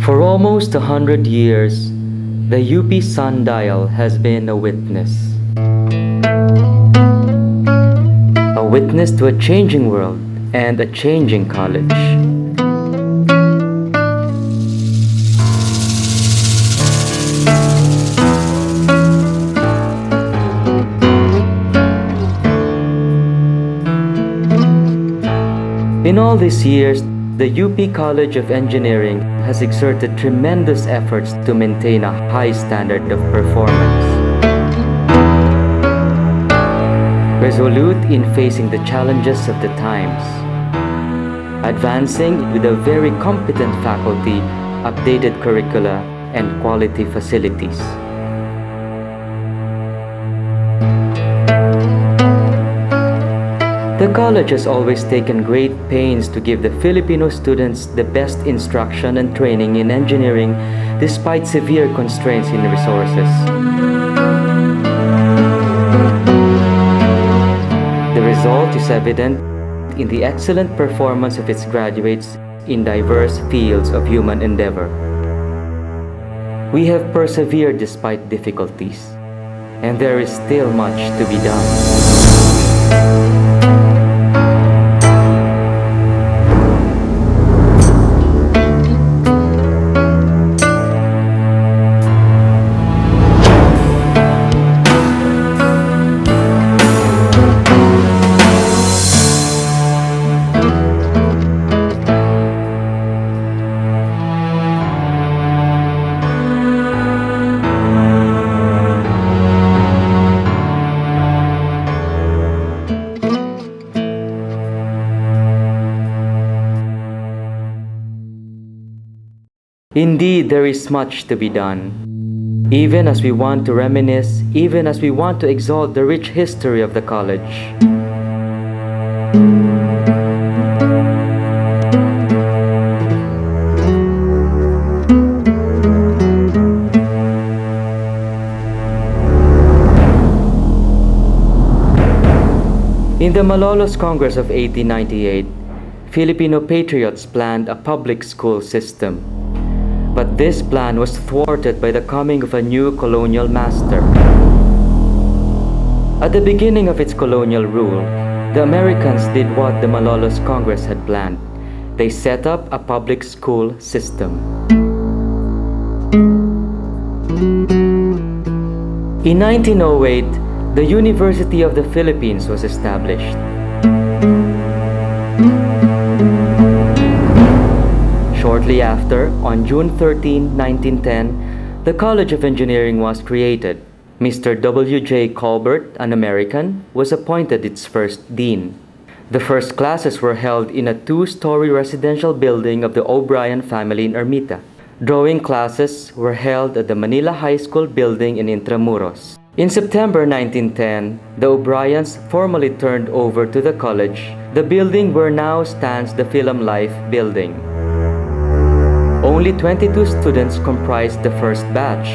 For almost 100 years, the UP Sundial has been a witness. A witness to a changing world and a changing college. In all these years, the UP College of Engineering has exerted tremendous efforts to maintain a high standard of performance. Resolute in facing the challenges of the times. Advancing with a very competent faculty, updated curricula, and quality facilities. The college has always taken great pains to give the Filipino students the best instruction and training in engineering despite severe constraints in resources. The result is evident in the excellent performance of its graduates in diverse fields of human endeavor. We have persevered despite difficulties, and there is still much to be done. Indeed, there is much to be done. Even as we want to reminisce, even as we want to exalt the rich history of the college. In the Malolos Congress of 1898, Filipino patriots planned a public school system. But this plan was thwarted by the coming of a new colonial master. At the beginning of its colonial rule, the Americans did what the Malolos Congress had planned. They set up a public school system. In 1908, the University of the Philippines was established. Shortly after, on June 13, 1910, the College of Engineering was created. Mr. W.J. Colbert, an American, was appointed its first dean. The first classes were held in a two-story residential building of the O'Brien family in Ermita. Drawing classes were held at the Manila High School building in Intramuros. In September 1910, the O'Briens formally turned over to the college, the building where now stands the Film Life building. Only 22 students comprised the first batch.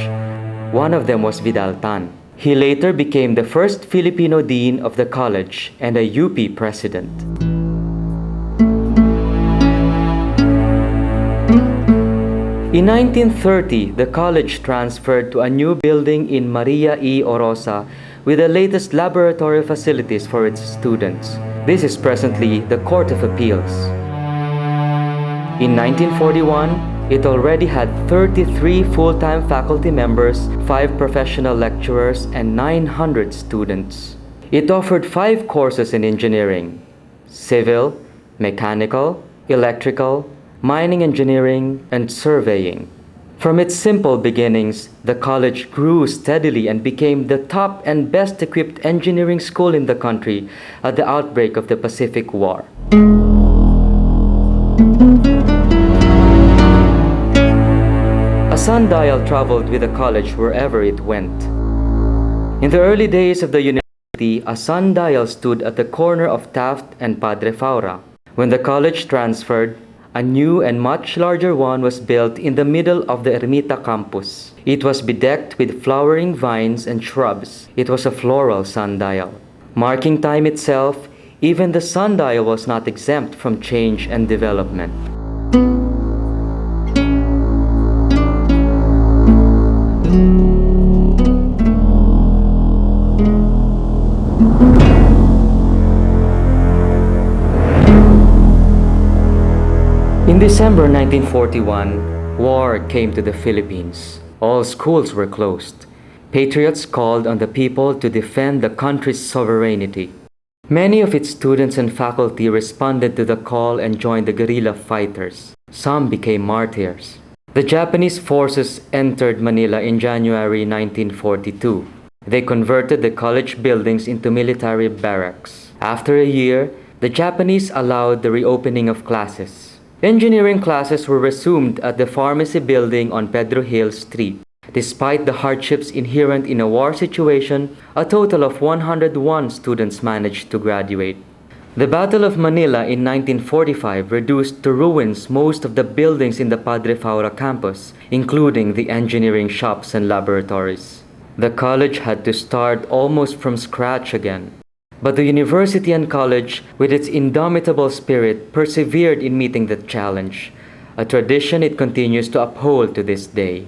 One of them was Vidal Tan. He later became the first Filipino dean of the college and a UP president. In 1930, the college transferred to a new building in Maria E. Orosa with the latest laboratory facilities for its students. This is presently the Court of Appeals. In 1941, it already had 33 full-time faculty members, 5 professional lecturers, and 900 students. It offered 5 courses in engineering: civil, mechanical, electrical, mining engineering, and surveying. From its simple beginnings, the college grew steadily and became the top and best equipped engineering school in the country at the outbreak of the Pacific War. A sundial traveled with the college wherever it went. In the early days of the university, a sundial stood at the corner of Taft and Padre Faura. When the college transferred, a new and much larger one was built in the middle of the Ermita campus. It was bedecked with flowering vines and shrubs. It was a floral sundial. Marking time itself, even the sundial was not exempt from change and development. December 1941, war came to the Philippines. All schools were closed. Patriots called on the people to defend the country's sovereignty. Many of its students and faculty responded to the call and joined the guerrilla fighters. Some became martyrs. The Japanese forces entered Manila in January 1942. They converted the college buildings into military barracks. After a year, the Japanese allowed the reopening of classes. Engineering classes were resumed at the pharmacy building on Pedro Hill Street. Despite the hardships inherent in a war situation, a total of 101 students managed to graduate. The Battle of Manila in 1945 reduced to ruins most of the buildings in the Padre Faura campus, including the engineering shops and laboratories. The college had to start almost from scratch again. But the university and college, with its indomitable spirit, persevered in meeting the challenge, a tradition it continues to uphold to this day.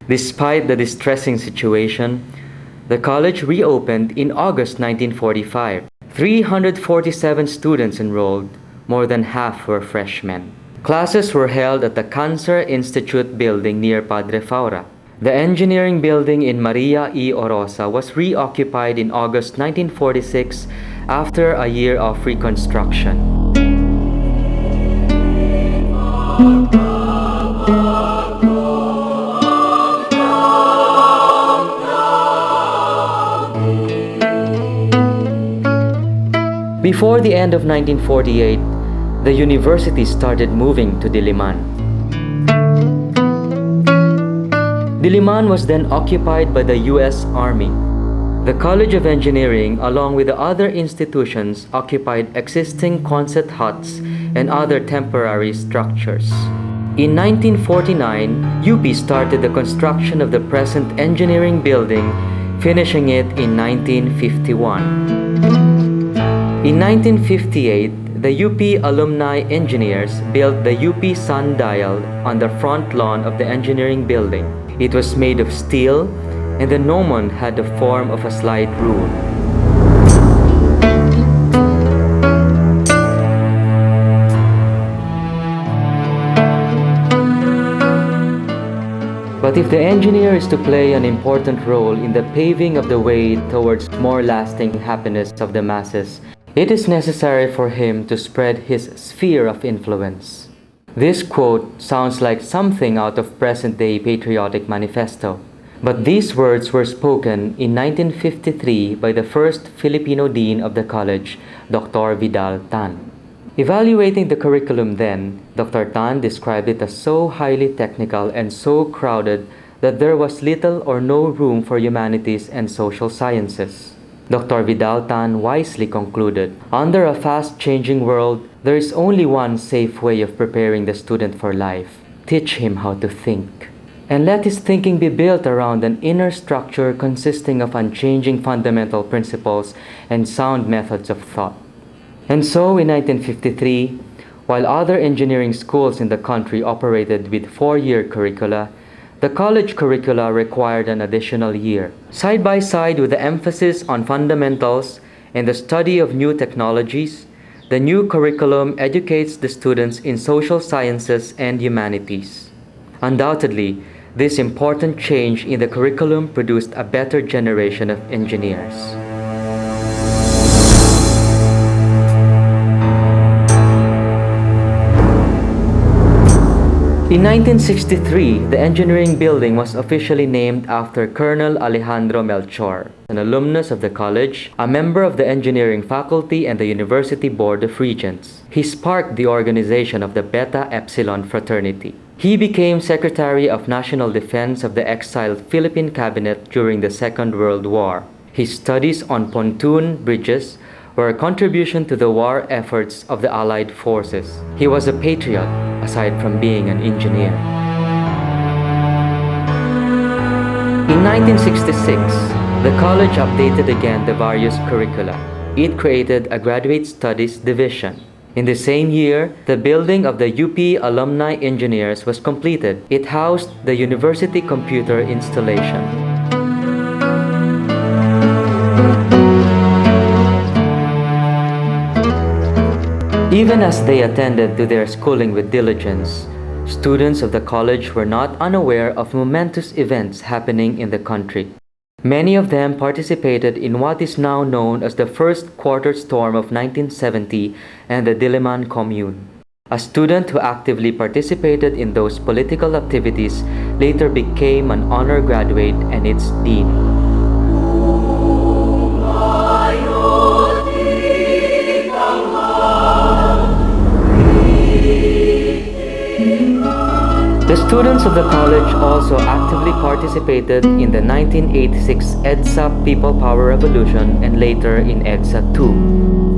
Despite the distressing situation, the college reopened in August 1945. 347 students enrolled, more than half were freshmen. Classes were held at the Cancer Institute building near Padre Faura. The engineering building in Maria E. Orosa was reoccupied in August 1946 after a year of reconstruction. Before the end of 1948, the university started moving to Diliman. Diliman was then occupied by the U.S. Army. The College of Engineering, along with the other institutions, occupied existing Quonset huts and other temporary structures. In 1949, UP started the construction of the present engineering building, finishing it in 1951. In 1958, the UP alumni engineers built the UP Sundial on the front lawn of the engineering building. It was made of steel, and the gnomon had the form of a slide rule. But if the engineer is to play an important role in the paving of the way towards more lasting happiness of the masses, it is necessary for him to spread his sphere of influence. This quote sounds like something out of present-day patriotic manifesto. But these words were spoken in 1953 by the first Filipino dean of the college, Dr. Vidal Tan. Evaluating the curriculum then, Dr. Tan described it as so highly technical and so crowded that there was little or no room for humanities and social sciences. Dr. Vidal Tan wisely concluded, under a fast-changing world, there is only one safe way of preparing the student for life. Teach him how to think. And let his thinking be built around an inner structure consisting of unchanging fundamental principles and sound methods of thought. And so in 1953, while other engineering schools in the country operated with 4-year curricula, the college curricula required an additional year. Side by side with the emphasis on fundamentals and the study of new technologies, the new curriculum educates the students in social sciences and humanities. Undoubtedly, this important change in the curriculum produced a better generation of engineers. In 1963, the engineering building was officially named after Colonel Alejandro Melchor, an alumnus of the college, a member of the engineering faculty and the University Board of Regents. He sparked the organization of the Beta Epsilon fraternity. He became Secretary of National Defense of the exiled Philippine cabinet during the Second World War. His studies on pontoon bridges were a contribution to the war efforts of the Allied forces. He was a patriot, aside from being an engineer. In 1966, the college updated again the various curricula. It created a Graduate Studies division. In the same year, the building of the UP Alumni Engineers was completed. It housed the university computer installation. Even as they attended to their schooling with diligence, students of the college were not unaware of momentous events happening in the country. Many of them participated in what is now known as the First Quarter Storm of 1970 and the Diliman Commune. A student who actively participated in those political activities later became an honor graduate and its dean. The students of the college also actively participated in the 1986 EDSA People Power Revolution and later in EDSA II.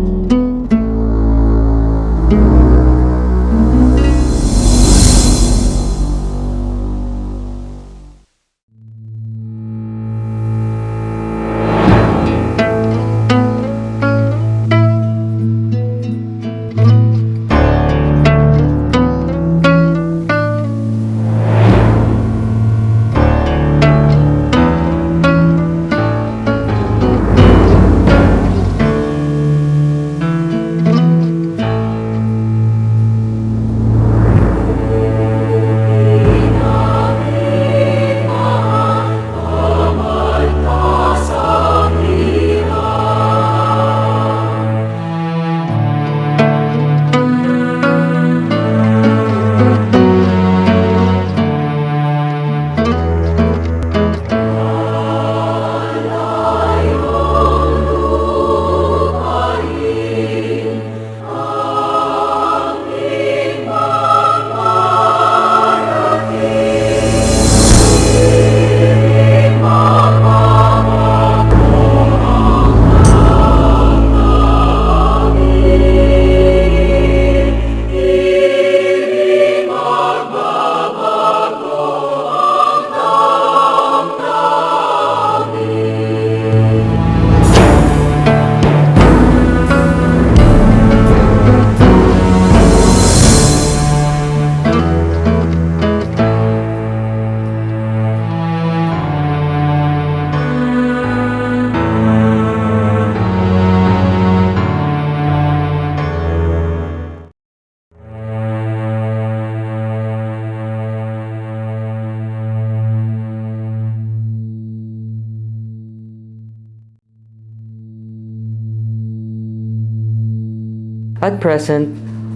At present,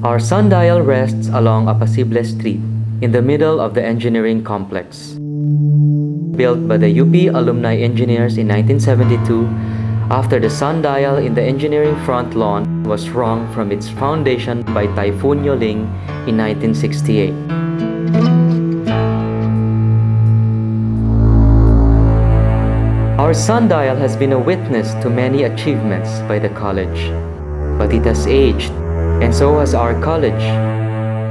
our sundial rests along Apacible Street, in the middle of the engineering complex. Built by the UP alumni engineers in 1972, after the sundial in the engineering front lawn was wrung from its foundation by Typhoon Yoling in 1968. Our sundial has been a witness to many achievements by the college, but it has aged, and so has our college.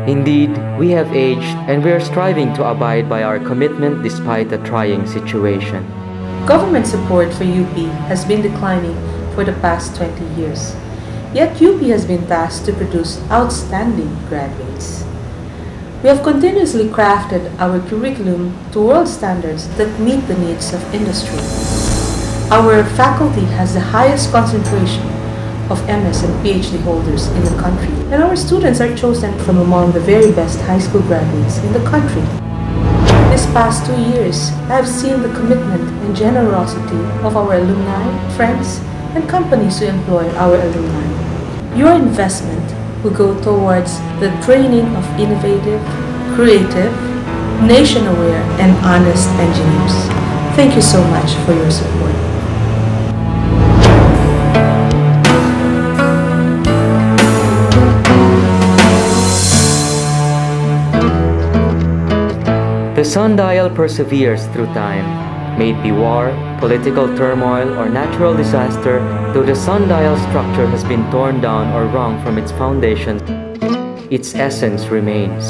Indeed, we have aged, and we are striving to abide by our commitment despite a trying situation. Government support for UP has been declining for the past 20 years. Yet UP has been tasked to produce outstanding graduates. We have continuously crafted our curriculum to world standards that meet the needs of industry. Our faculty has the highest concentration of MS and PhD holders in the country, and our students are chosen from among the very best high school graduates in the country. This past 2 years, I have seen the commitment and generosity of our alumni, friends, and companies who employ our alumni. Your investment will go towards the training of innovative, creative, nation-aware, and honest engineers. Thank you so much for your support. The sundial perseveres through time, may it be war, political turmoil, or natural disaster. Though the sundial structure has been torn down or wrung from its foundations, its essence remains.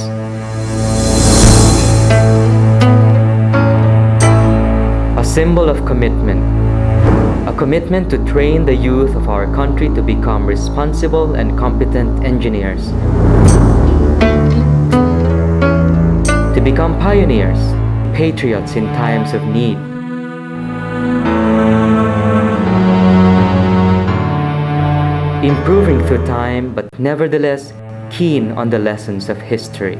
A symbol of commitment. A commitment to train the youth of our country to become responsible and competent engineers. To become pioneers, patriots in times of need. improving through time but nevertheless keen on the lessons of history.